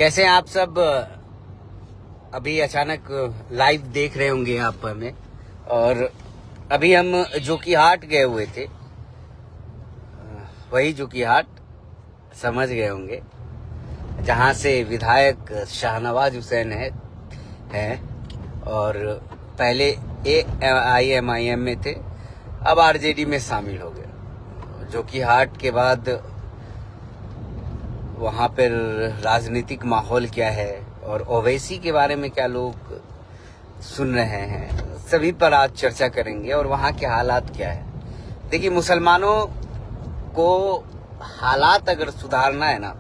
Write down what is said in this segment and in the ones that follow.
कैसे आप सब अभी अचानक लाइव देख रहे होंगे आप हमें। और अभी हम जोकीहाट गए हुए थे, वही जोकीहाट समझ गए होंगे, जहां से विधायक शाहनवाज हुसैन है और पहले AIMIM में थे, अब RJD में शामिल हो गए। जोकीहाट के बाद वहाँ पर राजनीतिक माहौल क्या है और ओवैसी के बारे में क्या लोग सुन रहे हैं, सभी पर आज चर्चा करेंगे। और वहाँ के हालात क्या है। देखिए, मुसलमानों को हालात अगर सुधारना है ना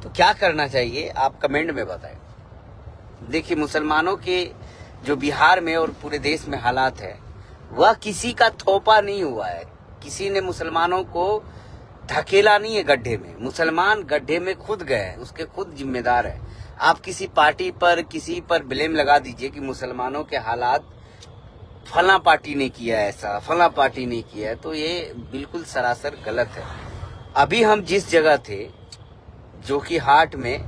तो क्या करना चाहिए, आप कमेंट में बताएं। देखिए, मुसलमानों के जो बिहार में और पूरे देश में हालात है, वह किसी का थोपा नहीं हुआ है। किसी ने मुसलमानों को धकेला नहीं है गड्ढे में। मुसलमान गड्ढे में खुद गए हैं, उसके खुद जिम्मेदार है। आप किसी पार्टी पर, किसी पर ब्लेम लगा दीजिए कि मुसलमानों के हालात फला पार्टी ने किया ऐसा, फला पार्टी ने किया है, तो ये बिल्कुल सरासर गलत है। अभी हम जिस जगह थे, जोकीहाट में,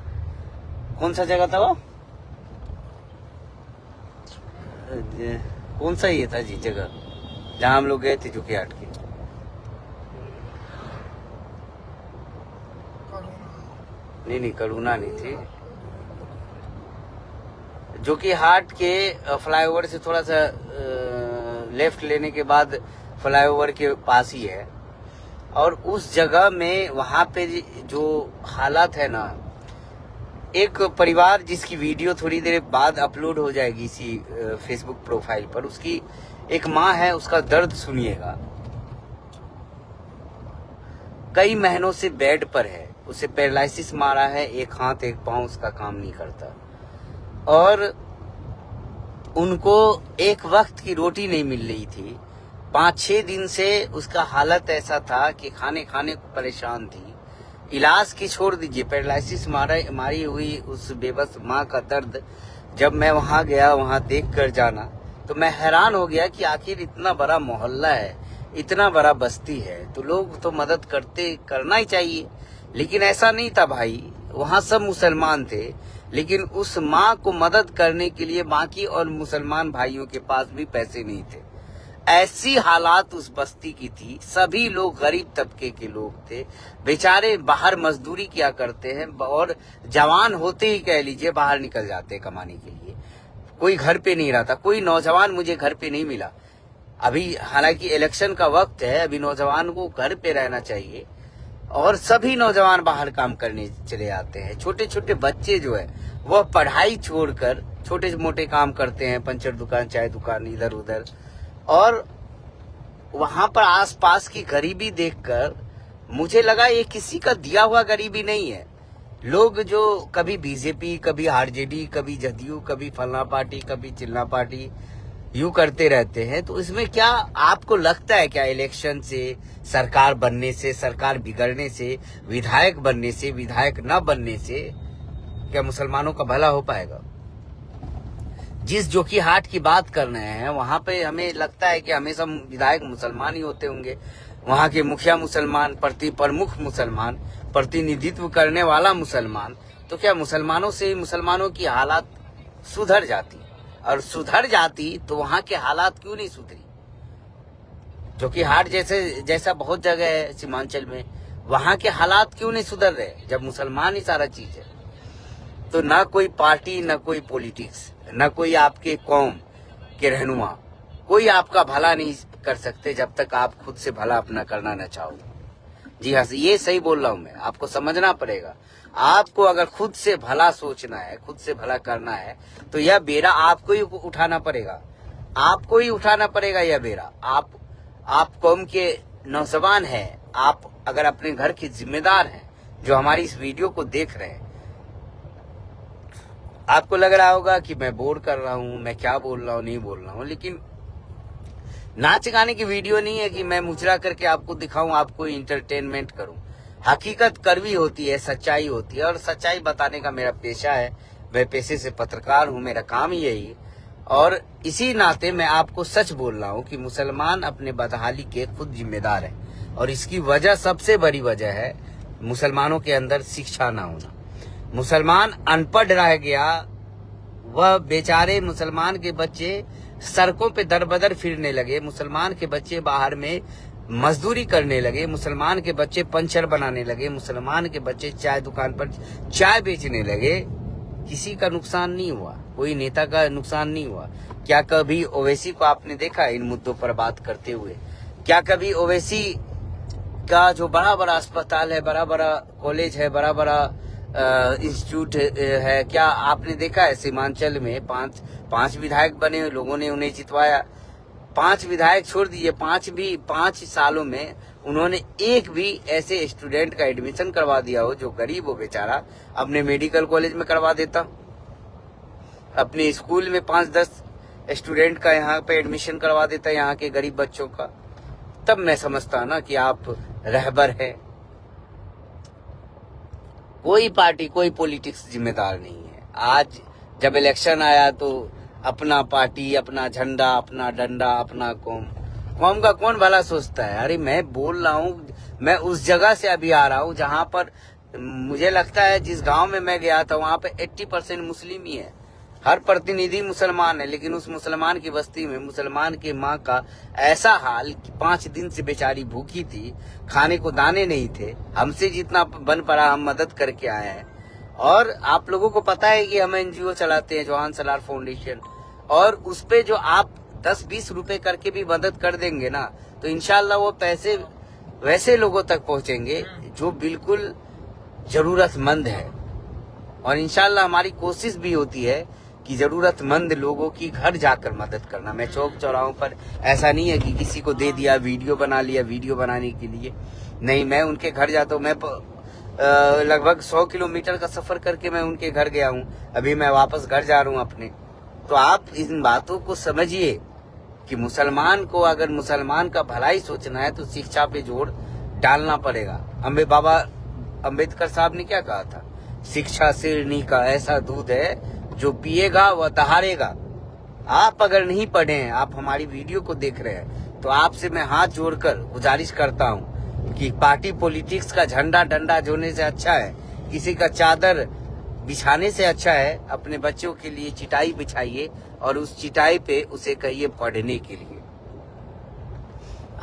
कौन सा जगह था वो, कौन सा ये था जी जगह जहां हम लोग गए थे जोकीहाट की, नहीं करुणा नहीं थी। जोकीहाट के फ्लाईओवर से थोड़ा सा लेफ्ट लेने के बाद फ्लाईओवर के पास ही है। और उस जगह में वहां पे जो हालात है ना, एक परिवार जिसकी वीडियो थोड़ी देर बाद अपलोड हो जाएगी इसी फेसबुक प्रोफाइल पर, उसकी एक माँ है, उसका दर्द सुनिएगा। कई महीनों से बेड पर है, उसे पैरालिसिस मारा है, एक हाथ एक पांव उसका काम नहीं करता और उनको एक वक्त की रोटी नहीं मिल रही थी। 5-6 दिन से उसका हालत ऐसा था कि खाने को परेशान थी। इलाज की छोड़ दीजिए, पैरालिसिस मारी हुई उस बेबस माँ का दर्द जब मैं वहां गया, वहां देख कर जाना, तो मैं हैरान हो गया कि आखिर इतना बड़ा मोहल्ला है, इतना बड़ा बस्ती है, तो लोग तो मदद करना ही चाहिए। लेकिन ऐसा नहीं था भाई, वहां सब मुसलमान थे, लेकिन उस माँ को मदद करने के लिए बाकी और मुसलमान भाइयों के पास भी पैसे नहीं थे। ऐसी हालात उस बस्ती की थी। सभी लोग गरीब तबके के लोग थे, बेचारे बाहर मजदूरी किया करते हैं और जवान होते ही कह लीजिए बाहर निकल जाते हैं कमाने के लिए। कोई घर पे नहीं रहता, कोई नौजवान मुझे घर पे नहीं मिला। अभी हालांकि इलेक्शन का वक्त है, अभी नौजवान को घर पे रहना चाहिए और सभी नौजवान बाहर काम करने चले जाते हैं। छोटे छोटे बच्चे जो है वह पढ़ाई छोड़कर छोटे मोटे काम करते हैं, पंचर दुकान, चाय दुकान, इधर उधर। और वहां पर आसपास की गरीबी देखकर मुझे लगा ये किसी का दिया हुआ गरीबी नहीं है। लोग जो कभी बीजेपी, कभी RJD, कभी जदयू, कभी फलना पार्टी, कभी चिल्ला पार्टी यूं करते रहते हैं, तो इसमें क्या आपको लगता है क्या इलेक्शन से, सरकार बनने से, सरकार बिगड़ने से, विधायक बनने से, विधायक न बनने से क्या मुसलमानों का भला हो पाएगा? जिस जोकीहाट की बात कर रहे हैं वहां पे हमें लगता है कि हमेशा विधायक मुसलमान ही होते होंगे, वहां के मुखिया मुसलमान, प्रमुख मुसलमान, प्रतिनिधित्व करने वाला मुसलमान, तो क्या मुसलमानों से मुसलमानों की हालात सुधर जाती? और सुधर जाती तो वहां के हालात क्यों नहीं सुधरी? जोकीहाट जैसा बहुत जगह है सीमांचल में, वहां के हालात क्यों नहीं सुधर रहे जब मुसलमान ही सारा चीज है? तो ना कोई पार्टी, ना कोई पॉलिटिक्स, ना कोई आपके कौम के रहनुमा, कोई आपका भला नहीं कर सकते जब तक आप खुद से भला अपना करना न चाहो। जी हाँ, ये सही बोल रहा हूं मैं, आपको समझना पड़ेगा। आपको अगर खुद से भला सोचना है, खुद से भला करना है, तो यह बेड़ा आपको ही उठाना पड़ेगा, आपको ही उठाना पड़ेगा यह बेड़ा। आप कौम के नौजवान हैं, आप अगर अपने घर के जिम्मेदार हैं, जो हमारी इस वीडियो को देख रहे हैं, आपको लग रहा होगा कि मैं बोर कर रहा हूं, मैं क्या बोल रहा हूं, नहीं बोल रहा हूं, लेकिन नाच गाने की वीडियो नहीं है कि मैं मुचरा करके आपको दिखाऊं, आपको इंटरटेनमेंट करूं। हकीकत कड़वी होती है, सच्चाई होती है, और सच्चाई बताने का मेरा पेशा है। मैं पेशे से पत्रकार हूं, मेरा काम ही यही। और इसी नाते मैं आपको सच बोल रहा हूं कि मुसलमान अपने बदहाली के खुद जिम्मेदार हैं, और इसकी वजह, सबसे बड़ी वजह है मुसलमानों के अंदर शिक्षा ना होना। मुसलमान अनपढ़ रह गया, वह बेचारे मुसलमान के बच्चे सड़कों पे दर-बदर फिरने लगे, मुसलमान के बच्चे बाहर में मजदूरी करने लगे, मुसलमान के बच्चे पंचर बनाने लगे, मुसलमान के बच्चे चाय दुकान पर चाय बेचने लगे। किसी का नुकसान नहीं हुआ, कोई नेता का नुकसान नहीं हुआ। क्या कभी ओवैसी को आपने देखा इन मुद्दों पर बात करते हुए? क्या कभी ओवैसी का जो बड़ा बड़ा अस्पताल है, बड़ा बड़ा कॉलेज है, बड़ा बड़ा इंस्टीट्यूट है, क्या आपने देखा है? सीमांचल में पांच विधायक बने, लोगों ने उन्हें जितवाया। 5 विधायक छोड़ दीजिए, 5 सालों में उन्होंने एक भी ऐसे स्टूडेंट का एडमिशन करवा दिया हो जो गरीब हो बेचारा, अपने मेडिकल कॉलेज में करवा देता, अपने स्कूल में 5-10 स्टूडेंट का यहाँ पे एडमिशन करवा देता यहाँ के गरीब बच्चों का। तब मैं समझता ना कि आप रहबर है। कोई पार्टी, कोई पॉलिटिक्स जिम्मेदार नहीं है। आज जब इलेक्शन आया तो अपना पार्टी, अपना झंडा, अपना डंडा, अपना कौम का कौन भला सोचता है? अरे मैं बोल रहा हूँ, मैं उस जगह से अभी आ रहा हूँ जहाँ पर मुझे लगता है जिस गांव में मैं गया था वहाँ पे 80% मुस्लिम ही है, हर प्रतिनिधि मुसलमान है। लेकिन उस मुसलमान की बस्ती में मुसलमान की माँ का ऐसा हाल कि 5 दिन से बेचारी भूखी थी, खाने को दाने नहीं थे। हमसे जितना बन पड़ा हम मदद करके आए हैं। और आप लोगों को पता है कि हम एनजीओ चलाते हैं, जवान सलार फाउंडेशन, और उस पे जो आप 10-20 रुपए करके भी मदद कर देंगे ना, तो इंशाल्लाह वो पैसे वैसे लोगों तक पहुंचेंगे जो बिल्कुल जरूरतमंद है। और इंशाल्लाह हमारी कोशिश भी होती है कि जरूरतमंद लोगों की घर जाकर मदद करना। मैं चौक चौराहों पर ऐसा नहीं है कि किसी को दे दिया, वीडियो बना लिया वीडियो बनाने के लिए, नहीं, मैं उनके घर जाता हूँ। मैं लगभग 100 किलोमीटर का सफर करके मैं उनके घर गया हूँ। अभी मैं वापस घर जा रहा हूँ अपने। तो आप इन बातों को समझिए कि मुसलमान को अगर मुसलमान का भलाई सोचना है तो शिक्षा पे जोर डालना पड़ेगा। बाबा अम्बेडकर साहब ने क्या कहा था? शिक्षा शेरनी का ऐसा दूध है जो पिएगा वह दहाड़ेगा। आप अगर नहीं पढ़े हैं, आप हमारी वीडियो को देख रहे हैं, तो आपसे मैं हाथ जोड़कर गुजारिश करता हूं कि पार्टी पॉलिटिक्स का झंडा डंडा जोड़ने से अच्छा है, किसी का चादर बिछाने से अच्छा है, अपने बच्चों के लिए चिटाई बिछाइए और उस चिटाई पे उसे कहिए पढ़ने के लिए।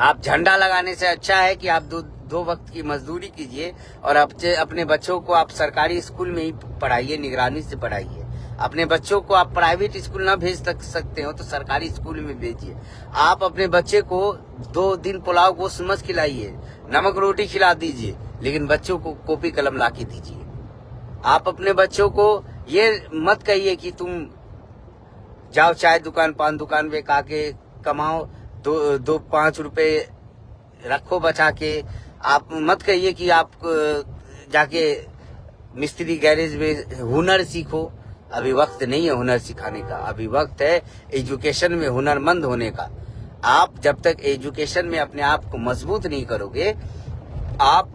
आप झंडा लगाने से अच्छा है कि आप दो वक्त की मजदूरी कीजिए और अपने बच्चों को आप सरकारी स्कूल में ही पढ़ाइए, निगरानी से पढ़ाइए। अपने बच्चों को आप प्राइवेट स्कूल ना भेज सकते हो तो सरकारी स्कूल में भेजिए। आप अपने बच्चे को 2 दिन पुलाव गोश्त मत खिलाइए, नमक रोटी खिला दीजिए, लेकिन बच्चों को कॉपी कलम ला के दीजिए। आप अपने बच्चों को ये मत कहिए कि तुम जाओ चाय दुकान पान दुकान पे काके कमाओ, 5 रुपए रखो बचा के। आप मत कहिए कि आप जाके मिस्त्री गैरेज में हुनर सीखो। अभी वक्त नहीं है हुनर सिखाने का, अभी वक्त है एजुकेशन में हुनरमंद होने का। आप जब तक एजुकेशन में अपने आप को मजबूत नहीं करोगे, आप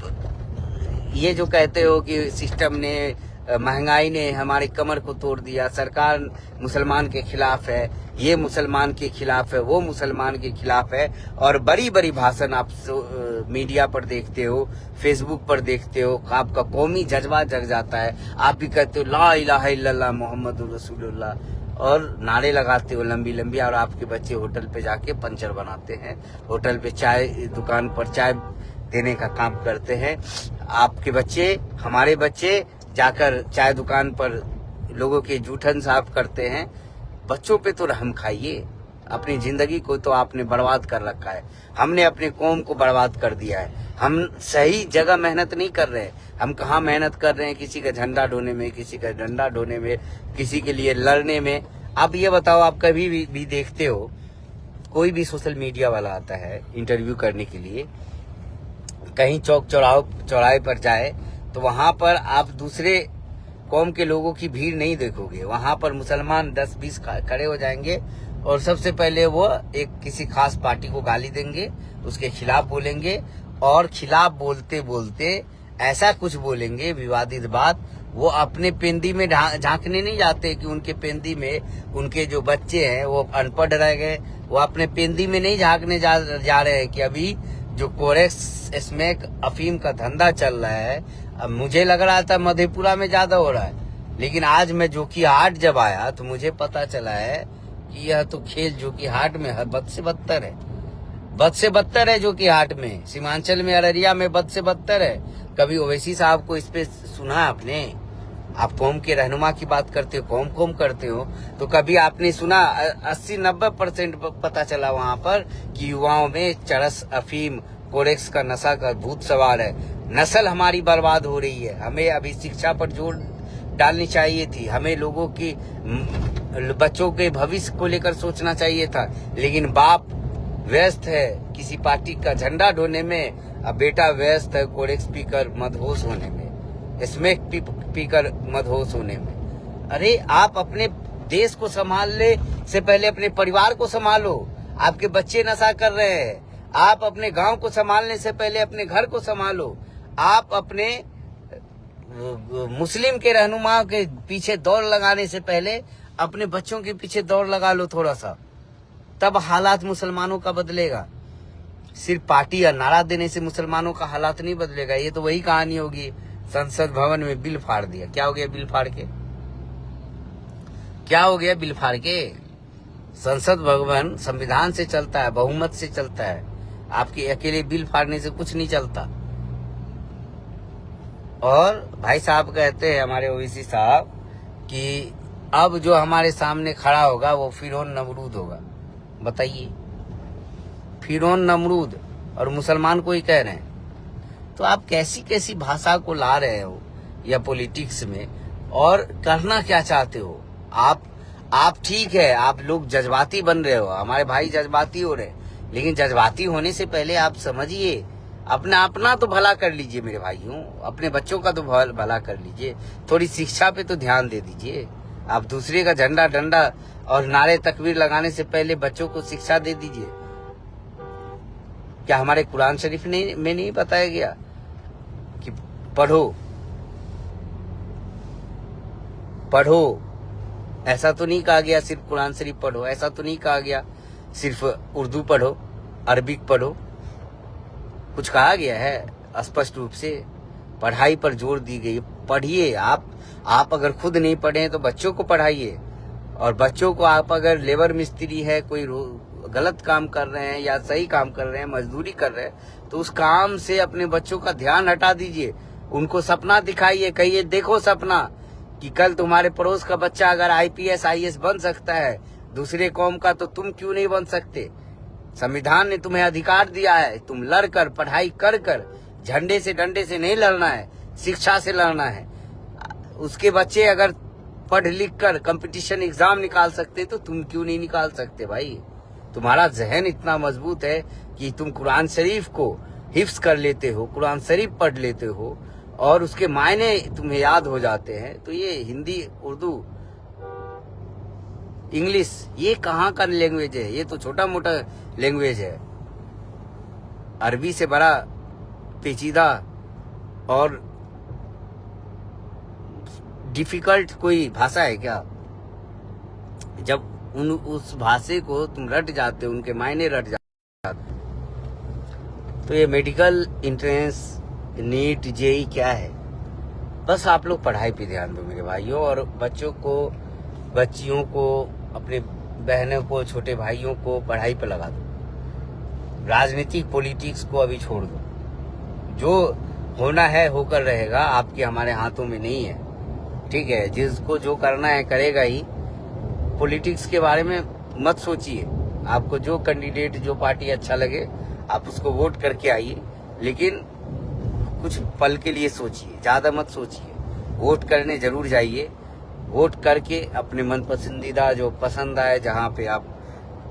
ये जो कहते हो कि सिस्टम ने, महंगाई ने हमारी कमर को तोड़ दिया, सरकार मुसलमान के खिलाफ है, ये मुसलमान के खिलाफ है, वो मुसलमान के खिलाफ है, और बड़ी बड़ी भाषण आप मीडिया पर देखते हो, फेसबुक पर देखते हो, आपका कौमी जज्बा जग जाता है। आप भी कहते हो ला इलाहा इल्लल्लाह मोहम्मदुर रसूलुल्लाह और नारे लगाते हो लंबी लंबी, और आपके बच्चे होटल पे जाके पंचर बनाते हैं, होटल पे चाय दुकान पर चाय देने का काम करते हैं। आपके बच्चे, हमारे बच्चे जाकर चाय दुकान पर लोगों के जूठन साफ करते हैं। बच्चों पे तो रहम खाइए। अपनी जिंदगी को तो आपने बर्बाद कर रखा है, हमने अपने कौम को बर्बाद कर दिया है। हम सही जगह मेहनत नहीं कर रहे हैं। हम कहाँ मेहनत कर रहे हैं? किसी का झंडा ढोने में, किसी का डंडा ढोने में, किसी के लिए लड़ने में। अब ये बताओ, आप कभी भी देखते हो कोई भी सोशल मीडिया वाला आता है इंटरव्यू करने के लिए, कहीं चौक चौराहे पर जाए तो वहां पर आप दूसरे कौम के लोगों की भीड़ नहीं देखोगे। वहां पर मुसलमान 10-20 खड़े हो जाएंगे और सबसे पहले वो किसी खास पार्टी को गाली देंगे, उसके खिलाफ बोलेंगे, और खिलाफ बोलते बोलते ऐसा कुछ बोलेंगे विवादित बात, वो अपने पेंदी में झांकने नहीं जाते कि उनके पेंदी में उनके जो बच्चे हैं वो अनपढ़ रह गए। वो अपने पेंदी में नहीं झांकने जा रहे हैं कि अभी जो कोरेक्स स्मैक अफीम का धंधा चल रहा है, अब मुझे लग रहा था मधेपुरा में ज्यादा हो रहा है, लेकिन आज मैं जोकीहाट जब आया तो मुझे पता चला है कि यह तो खेल जोकीहाट में बद से बदतर है, बद से बदतर है जोकीहाट में, सीमांचल में, अररिया में बद से बदतर है। कभी ओवैसी साहब को इस पे सुना आपने? आप कौम के रहनुमा की बात करते हो, कौम करते हो, तो कभी आपने सुना? 80-90% पता चला वहां पर कि युवाओं में चरस, अफीम, कोरेक्स का नशा का भूत सवार है। नस्ल हमारी बर्बाद हो रही है। हमें अभी शिक्षा पर जोर डालनी चाहिए थी, हमें लोगों की बच्चों के भविष्य को लेकर सोचना चाहिए था, लेकिन बाप व्यस्त है किसी पार्टी का झंडा ढोने में, अब बेटा व्यस्त है कोरेक्स पीकर मदहोश होने में, स्मैक पीकर मदहोश होने में। अरे आप अपने देश को संभालने से पहले अपने परिवार को संभालो। आपके बच्चे नशा कर रहे हैं, आप अपने गांव को संभालने से पहले अपने घर को संभालो। आप अपने मुस्लिम के रहनुमा के पीछे दौड़ लगाने से पहले अपने बच्चों के पीछे दौड़ लगा लो थोड़ा सा, तब हालात मुसलमानों का बदलेगा। सिर्फ पार्टी या नारा देने से मुसलमानों का हालात नहीं बदलेगा। ये तो वही कहानी होगी, संसद भवन में बिल फाड़ दिया। क्या हो गया बिल फाड़ के? क्या हो गया बिल फाड़ के? संसद भवन संविधान से चलता है, बहुमत से चलता है। आपके अकेले बिल फाड़ने से कुछ नहीं चलता। और भाई साहब कहते हैं, हमारे ओवैसी साहब, कि अब जो हमारे सामने खड़ा होगा वो फिरौन नमरूद होगा। बताइए, फिरौन नमरूद, और मुसलमान को ही कह रहे हैं। तो आप कैसी कैसी भाषा को ला रहे हो या पॉलिटिक्स में, और करना क्या चाहते हो आप? ठीक है, आप लोग जज्बाती बन रहे हो, हमारे भाई जज्बाती हो रहे, लेकिन जज्बाती होने से पहले आप समझिए, अपना तो भला कर लीजिए मेरे भाइयों, अपने बच्चों का तो भला कर लीजिए, थोड़ी शिक्षा पे तो ध्यान दे दीजिए। आप दूसरे का झंडा डंडा और नारे तकबीर लगाने से पहले बच्चों को शिक्षा दे दीजिए। क्या हमारे कुरान शरीफ में नहीं बताया गया कि पढ़ो? ऐसा तो नहीं कहा गया सिर्फ कुरान शरीफ पढ़ो, ऐसा तो नहीं कहा गया सिर्फ उर्दू पढ़ो, अरबिक पढ़ो। कुछ कहा गया है स्पष्ट रूप से, पढ़ाई पर जोर दी गई। पढ़िए आप अगर खुद नहीं पढ़े तो बच्चों को पढ़ाइए, और बच्चों को आप अगर लेबर मिस्त्री है, कोई गलत काम कर रहे हैं या सही काम कर रहे हैं, मजदूरी कर रहे हैं, तो उस काम से अपने बच्चों का ध्यान हटा दीजिए। उनको सपना दिखाइए, कहिए देखो सपना कि कल तुम्हारे पड़ोस का बच्चा अगर IPS IAS बन सकता है दूसरे कौम का, तो तुम क्यों नहीं बन सकते? संविधान ने तुम्हें अधिकार दिया है, तुम लड़कर, पढ़ाई कर झंडे से डंडे से नहीं लड़ना है, शिक्षा से लड़ना है। उसके बच्चे अगर पढ़ लिख कर कंपटीशन एग्जाम निकाल सकते तो तुम क्यों नहीं निकाल सकते भाई? तुम्हारा जहन इतना मजबूत है कि तुम कुरान शरीफ को हिफ्ज कर लेते हो, कुरान शरीफ पढ़ लेते हो और उसके मायने तुम्हें याद हो जाते हैं। तो ये हिंदी, उर्दू, इंग्लिश, ये कहाँ का लैंग्वेज है? ये तो छोटा मोटा लैंग्वेज है। अरबी से बड़ा पेचीदा और डिफिकल्ट कोई भाषा है क्या? जब उस भाषा को तुम रट जाते हो, उनके मायने रट जाते, तो ये मेडिकल एंट्रेंस, नीट, जेई क्या है? बस आप लोग पढ़ाई पे ध्यान दो मेरे भाइयों, और बच्चियों को, अपने बहनों को, छोटे भाइयों को पढ़ाई पे लगा दो। राजनीतिक पॉलिटिक्स को अभी छोड़ दो। जो होना है होकर रहेगा, आपके हमारे हाथों में नहीं है, ठीक है? जिसको जो करना है करेगा ही। पॉलिटिक्स के बारे में मत सोचिए। आपको जो कैंडिडेट, जो पार्टी अच्छा लगे आप उसको वोट करके आइए, लेकिन कुछ पल के लिए सोचिए, ज्यादा मत सोचिए। वोट करने जरूर जाइए, वोट करके अपने मन पसंदीदा जो पसंद आए, जहाँ पे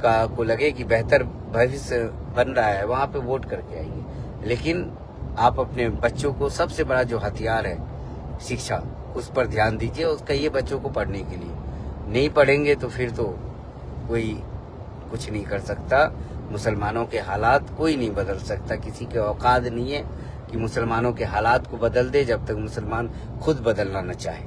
को लगे कि बेहतर भविष्य बन रहा है, वहाँ पे वोट करके आइए। लेकिन आप अपने बच्चों को, सबसे बड़ा जो हथियार है शिक्षा, उस पर ध्यान दीजिए। उसका ये बच्चों को पढ़ने के लिए, नहीं पढ़ेंगे तो फिर तो कोई कुछ नहीं कर सकता। मुसलमानों के हालात कोई नहीं बदल सकता, किसी के औकात नहीं है कि मुसलमानों के हालात को बदल दे, जब तक मुसलमान खुद बदलना न चाहे।